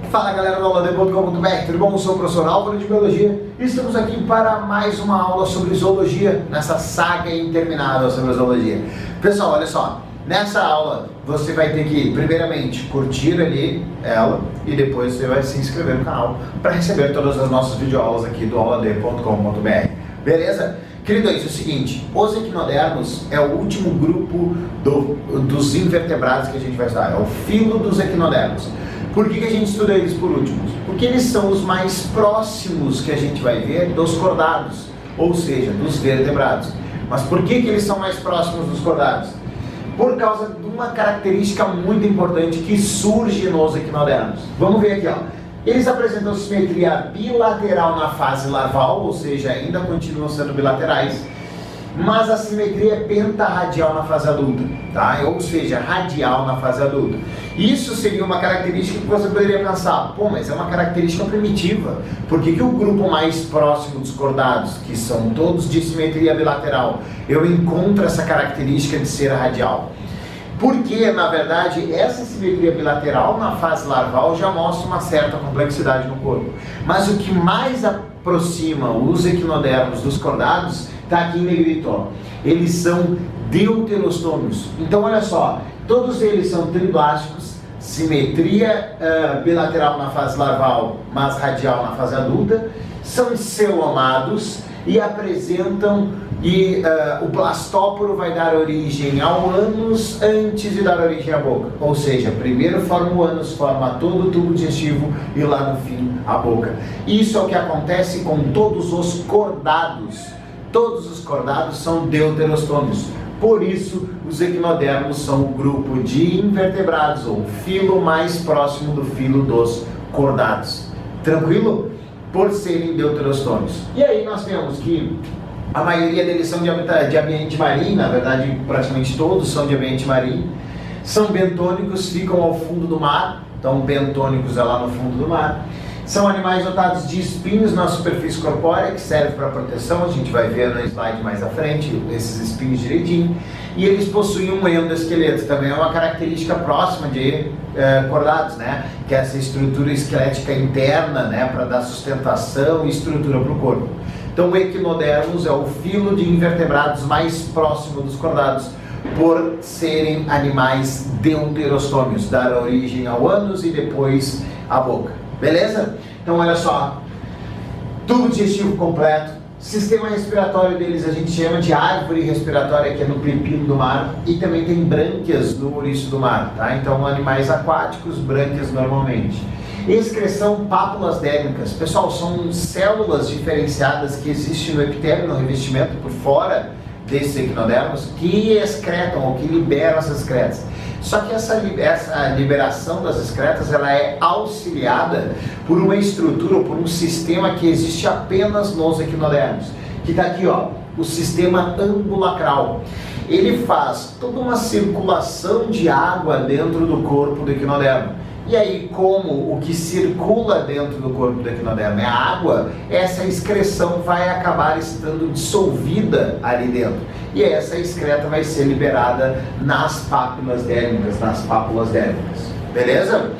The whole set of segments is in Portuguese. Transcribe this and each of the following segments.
Fala galera do aulaD.com.br, tudo bom? Eu sou o professor Álvaro de Biologia e estamos aqui para mais uma aula sobre zoologia, nessa saga interminável sobre a zoologia. Pessoal, olha só, nessa aula você vai ter que, primeiramente, curtir ali ela e depois você vai se inscrever no canal para receber todas as nossas videoaulas aqui do aulaD.com.br. Beleza? Querido, isso é o seguinte, os equinodermos é o último grupo dos invertebrados que a gente vai estudar, é o filo dos equinodermos. Por que a gente estuda eles por últimos? Porque eles são os mais próximos que a gente vai ver dos cordados, ou seja, dos vertebrados. Mas por que eles são mais próximos dos cordados? Por causa de uma característica muito importante que surge nos equinodermos. Vamos ver aqui, ó. Eles apresentam simetria bilateral na fase larval, ou seja, ainda continuam sendo bilaterais, mas a simetria é pentarradial na fase adulta, tá? Ou seja, radial na fase adulta. Isso seria uma característica que você poderia pensar, pô, mas é uma característica primitiva. Por que o grupo mais próximo dos cordados, que são todos de simetria bilateral, eu encontro essa característica de ser radial? Porque, na verdade, essa simetria bilateral na fase larval já mostra uma certa complexidade no corpo. Mas o que mais aproxima os equinodermos dos cordados está aqui em negrito, ó. Eles são deuterostômios. Então, olha só, todos eles são triblásticos, simetria bilateral na fase larval, mas radial na fase adulta, são celomados e apresentam, o blastóporo vai dar origem ao ânus antes de dar origem à boca. Ou seja, primeiro forma o ânus, forma todo o tubo digestivo e lá no fim a boca. Isso é o que acontece com todos os cordados. Todos os cordados são deuterostômios. Por isso, os equinodermos são o grupo de invertebrados, ou filo mais próximo do filo dos cordados. Tranquilo? Por serem deuterostômios. E aí nós temos que a maioria deles são de ambiente marinho, na verdade praticamente todos são de ambiente marinho. São bentônicos, ficam ao fundo do mar, então bentônicos é lá no fundo do mar. São animais dotados de espinhos na superfície corpórea, que serve para proteção, a gente vai ver no slide mais à frente, esses espinhos direitinho. E eles possuem um endoesqueleto, também é uma característica próxima de cordados, né? Que é essa estrutura esquelética interna, né? Para dar sustentação e estrutura para o corpo. Então o equinodermos é o filo de invertebrados mais próximo dos cordados, por serem animais deuterostômios, dar origem ao ânus e depois à boca. Beleza? Então olha só, tubo digestivo completo, sistema respiratório deles a gente chama de árvore respiratória, que é no pepino do mar, e também tem brânquias no ouriço do mar, tá? Então animais aquáticos, brânquias normalmente. Excreção pápulas dérmicas, pessoal, são células diferenciadas que existem no epitélio, no revestimento por fora desses equinodermos, que excretam ou que liberam essas excretas. Só que essa liberação das excretas, ela é auxiliada por uma estrutura ou por um sistema que existe apenas nos equinodermos, que está aqui, ó, o sistema ambulacral. Ele faz toda uma circulação de água dentro do corpo do equinodermo. E aí, como o que circula dentro do corpo do equinodermo é a água, essa excreção vai acabar estando dissolvida ali dentro. E essa excreta vai ser liberada nas pápulas dérmicas, beleza?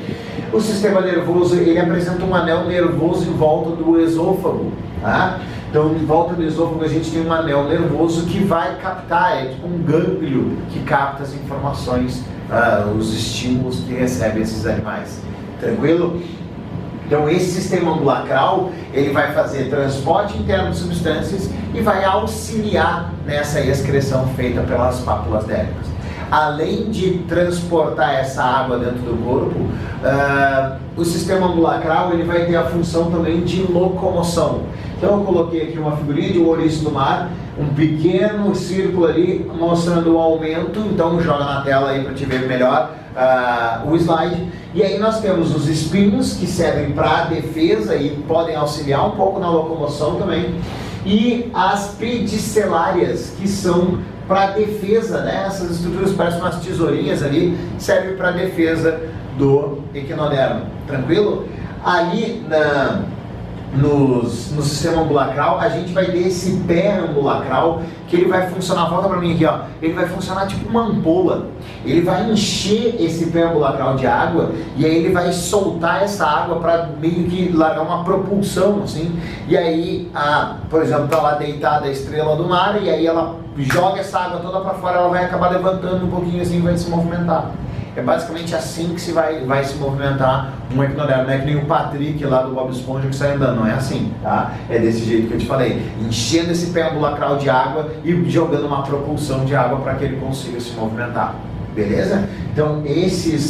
O sistema nervoso, ele apresenta um anel nervoso em volta do esôfago, tá? Então, em volta do esôfago a gente tem um anel nervoso que vai captar, é tipo um gânglio que capta as informações, os estímulos que recebem esses animais. Tranquilo? Então, esse sistema ambulacral, ele vai fazer transporte interno de substâncias e vai auxiliar nessa excreção feita pelas pápulas dérmicas. Além de transportar essa água dentro do corpo, o sistema ambulacral, ele vai ter a função também de locomoção. Então eu coloquei aqui uma figurinha de um ouriço do mar, um pequeno círculo ali mostrando o aumento, então joga na tela aí para te ver melhor o slide. E aí nós temos os espinhos, que servem para defesa e podem auxiliar um pouco na locomoção também, e as pedicelárias, que são para defesa, né? Essas estruturas parecem umas tesourinhas ali, servem para defesa do equinodermo. Tranquilo? Ali no sistema ambulacral, a gente vai ter esse pé ambulacral que ele vai funcionar, volta pra mim aqui, ó, ele vai funcionar tipo uma ampola, ele vai encher esse pé ambulacral de água e aí ele vai soltar essa água para meio que largar uma propulsão, assim, e aí, por exemplo, tá lá deitada a estrela do mar e aí ela joga essa água toda para fora, ela vai acabar levantando um pouquinho assim e vai se movimentar. É basicamente assim que vai se movimentar um equinodermo. Não é que nem o Patrick lá do Bob Esponja que sai andando, não é assim, tá? É desse jeito que eu te falei, enchendo esse pé ambulacral de água e jogando uma propulsão de água para que ele consiga se movimentar, beleza? Então esse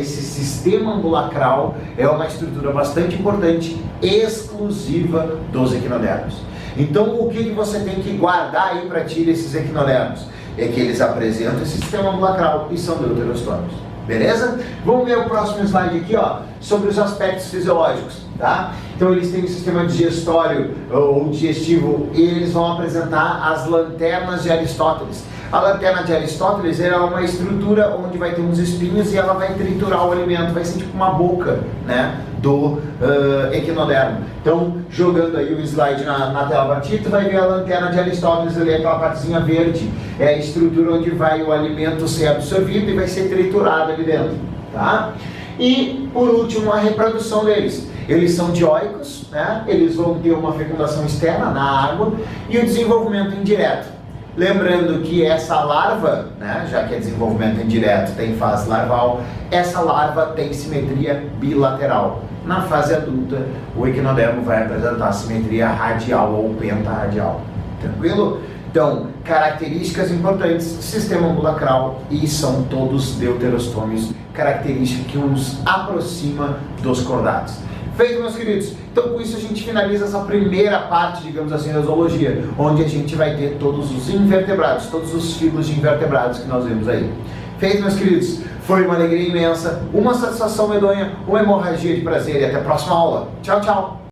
sistema ambulacral é uma estrutura bastante importante, exclusiva dos equinodermos. Então o que você tem que guardar aí para ti desses equinodermos? É que eles apresentam esse sistema ambulacral e são deuterostômicos, beleza? Vamos ver o próximo slide aqui, ó, sobre os aspectos fisiológicos, tá? Então eles têm um sistema digestório ou digestivo e eles vão apresentar as lanternas de Aristóteles. A lanterna de Aristóteles é uma estrutura onde vai ter uns espinhos e ela vai triturar o alimento, vai ser tipo uma boca, né, do equinodermo. Então, jogando aí o slide na tela para ti, tu vai ver a lanterna de Aristóteles ali, aquela partezinha verde, é a estrutura onde vai o alimento ser absorvido e vai ser triturado ali dentro, tá? E, por último, a reprodução deles. Eles são dioicos, né? Eles vão ter uma fecundação externa na água e o desenvolvimento indireto. Lembrando que essa larva, né, já que é desenvolvimento indireto, tem fase larval, essa larva tem simetria bilateral. Na fase adulta, o equinodermo vai apresentar simetria radial ou pentarradial. Tranquilo? Então, características importantes, sistema ambulacral e são todos deuterostômios, característica que os aproxima dos cordados. Feito, meus queridos? Então, com isso a gente finaliza essa primeira parte, digamos assim, da zoologia, onde a gente vai ter todos os invertebrados, todos os filos de invertebrados que nós vemos aí. Feito, meus queridos? Foi uma alegria imensa, uma satisfação medonha, uma hemorragia de prazer e até a próxima aula. Tchau, tchau!